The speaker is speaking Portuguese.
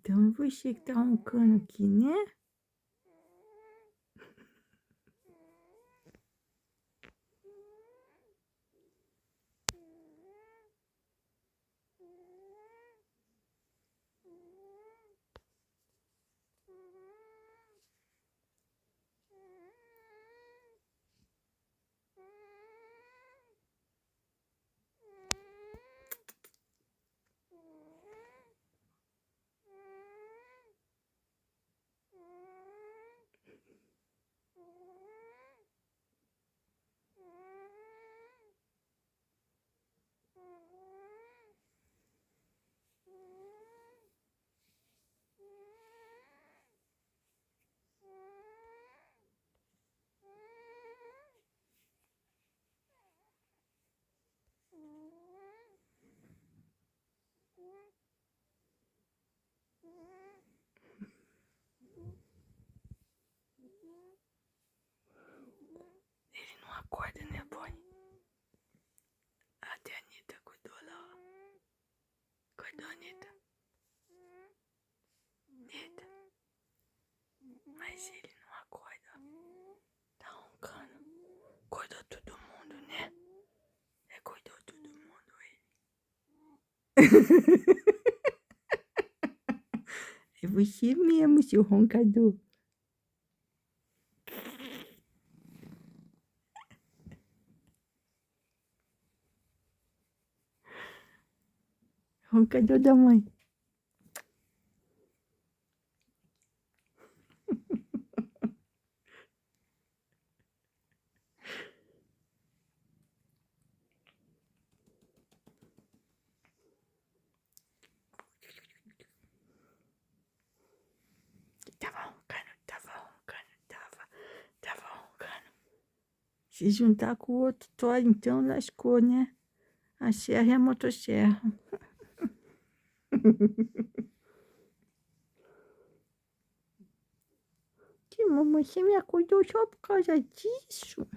então é você que tá roncando aqui, né? Ele não acorda, né, Bonnie? Até a Anitta acordou lá, ó. Acordou, Anitta? Anitta? Mas ele não acorda, ó. Tá roncando. Acordou todo mundo, né? Acordou todo mundo, ele. É você mesmo, seu roncador. Roncador da mãe. Tava roncando. Se juntar com o outro Thor, então lascou, né? A serra e a motosserra. Que mamãe, você me acordou só por causa disso?